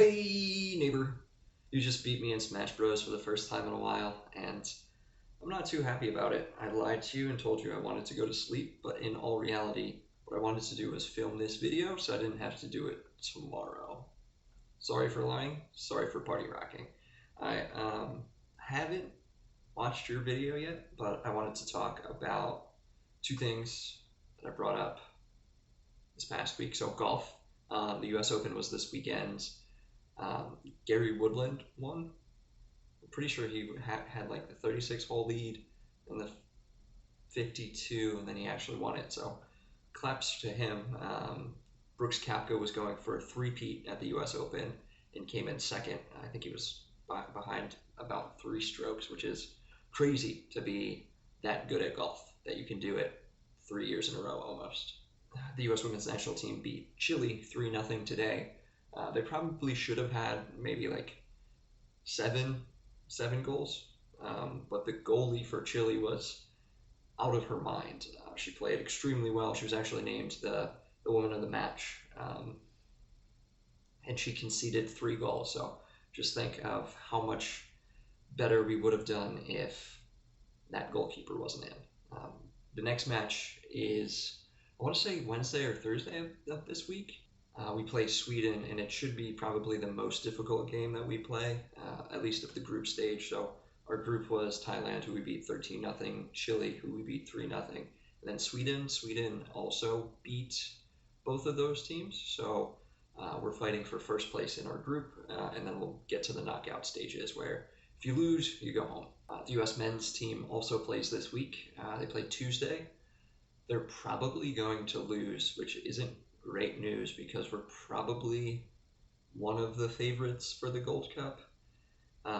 Hey, neighbor. You just beat me in Smash Bros. For the first time in a while, and I'm not too happy about it. I lied to you and told you I wanted to go to sleep, but in all reality, what I wanted to do was film this video so I didn't have to do it tomorrow. Sorry for lying. Sorry for party rocking. I haven't watched your video yet, but I wanted to talk about two things that I brought up this past week. So, golf. The US Open was this weekend. Gary Woodland won. I'm pretty sure he had like the 36 hole lead and the 52, and then he actually won it. So claps to him. Brooks Koepka was going for a three-peat at the U.S. Open and came in second. I think he was behind about 3 strokes, which is crazy to be that good at golf that you can do it 3 years in a row almost. The U.S. women's national team beat Chile 3-0 today. They probably should have had maybe like seven seven goals, but the goalie for Chile was out of her mind. She played extremely well. She was actually named the woman of the match, and she conceded 3 goals. So just think of how much better we would have done if that goalkeeper wasn't in. The next match is, I want to say, Wednesday or Thursday of this week. We play Sweden, and it should be probably the most difficult game that we play, at least of the group stage. So our group was Thailand, who we beat 13-0, Chile, who we beat 3-0, and then Sweden. Sweden also beat both of those teams. So we're fighting for first place in our group, and then we'll get to the knockout stages where if you lose, you go home. The U.S. men's team also plays this week. They play Tuesday. They're probably going to lose, which isn't great news because we're probably one of the favorites for the Gold Cup.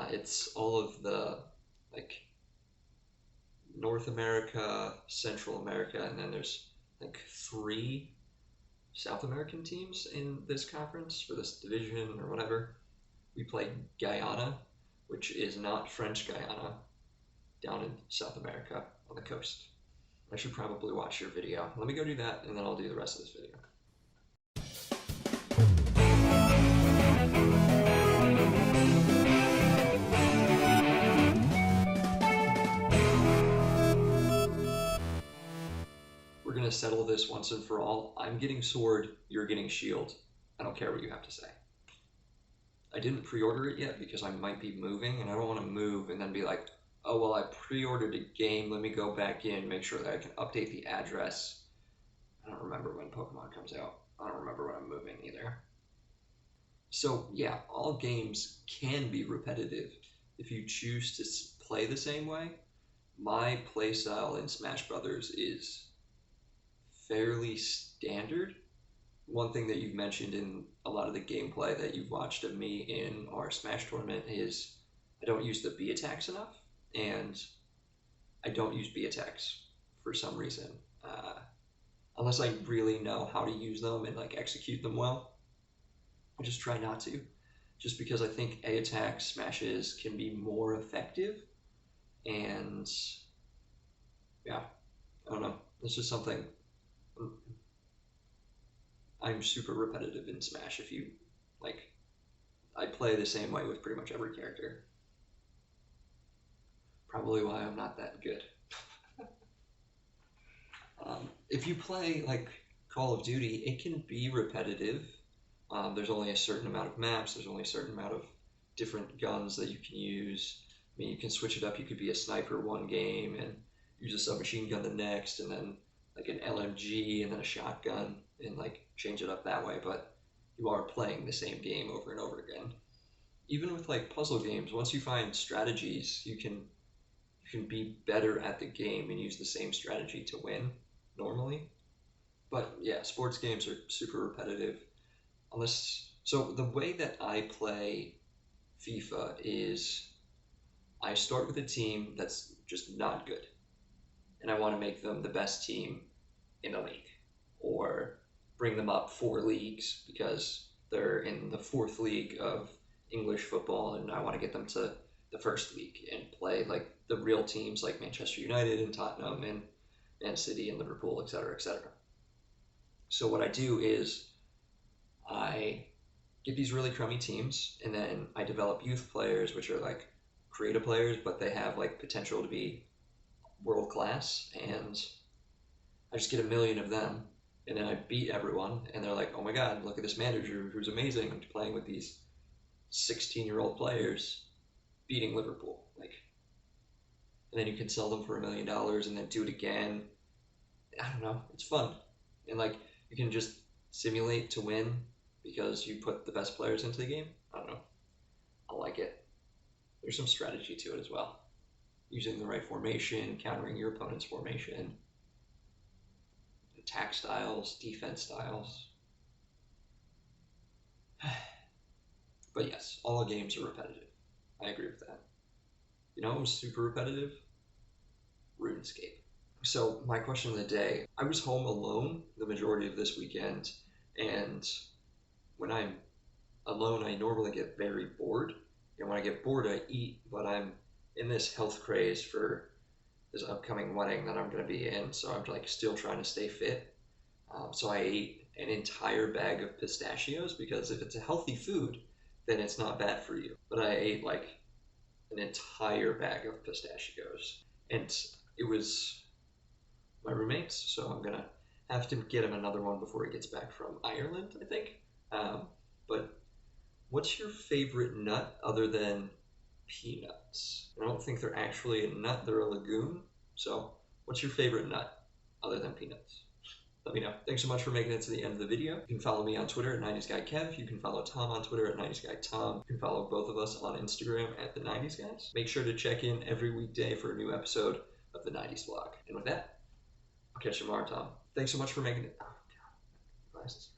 It's all of the like North America, Central America, and then there's like 3 South American teams in this conference for this division or whatever. We play Guyana, which is not French Guyana, down in South America on the coast. I should probably watch your video. Let me go do that, and then I'll do the rest of this video. We're going to settle this once and for all. I'm getting sword, you're getting shield. I don't care what you have to say. I didn't pre-order it yet because I might be moving, and I don't want to move and then be like, oh, well, I pre-ordered a game. Let me go back in, make sure that I can update the address. I don't remember when Pokemon comes out. I don't remember when I'm moving either. So yeah, all games can be repetitive if you choose to play the same way. My playstyle in Smash Brothers is fairly standard. One thing that you've mentioned in a lot of the gameplay that you've watched of me in our Smash tournament is I don't use the B attacks enough, and I don't use B attacks for some reason, unless I really know how to use them and like execute them well. I just try not to, just because I think A attack smashes can be more effective, and yeah, I don't know. It's just something. I'm super repetitive in Smash. If you like, I play the same way with pretty much every character. Probably why I'm not that good. If you play like Call of Duty, it can be repetitive. There's only a certain amount of maps. There's only a certain amount of different guns that you can use. I mean, you can switch it up. You could be a sniper one game and use a submachine gun the next, and then like an LMG and then a shotgun, and like change it up that way. But you are playing the same game over and over again. Even with like puzzle games, once you find strategies, you can be better at the game and use the same strategy to win normally. But yeah, sports games are super repetitive. Unless, so the way that I play FIFA is I start with a team that's just not good, and I want to make them the best team in the league, or bring them up 4 leagues because they're in the 4th league of English football, and I want to get them to the first league and play like the real teams like Manchester United and Tottenham and Man City and Liverpool, etc., etc. So what I do is I get these really crummy teams, and then I develop youth players, which are like creative players, but they have like potential to be world class, and I just get a million of them, and then I beat everyone, and they're like, oh my god, look at this manager who's amazing playing with these 16-year-old players beating Liverpool. Like, and then you can sell them for $1 million and then do it again. I don't know. It's fun, and like you can just simulate to win because you put the best players into the game. I don't know. I like it. There's some strategy to it as well. Using the right formation, countering your opponent's formation, attack styles, defense styles. But yes, all games are repetitive. I agree with that. You know, it was super repetitive. RuneScape. So my question of the day, I was home alone the majority of this weekend, and when I'm alone, I normally get very bored. And when I get bored, I eat, but I'm in this health craze for this upcoming wedding that I'm going to be in, so I'm like still trying to stay fit. So I ate an entire bag of pistachios because if it's a healthy food, then it's not bad for you. But I ate like an entire bag of pistachios, and it was my roommate's, so I'm gonna have to get him another one before he gets back from Ireland, I think. But what's your favorite nut other than peanuts? I don't think they're actually a nut, they're a legume. So, what's your favorite nut other than peanuts? Let me know. Thanks so much for making it to the end of the video. You can follow me on Twitter at 90s Guy Kev. You can follow Tom on Twitter at 90s Guy Tom. You can follow both of us on Instagram at the 90s Guys. Make sure to check in every weekday for a new episode of the 90s Vlog. And with that, I'll catch you tomorrow, Tom. Thanks so much for making it. Oh, God. Glasses.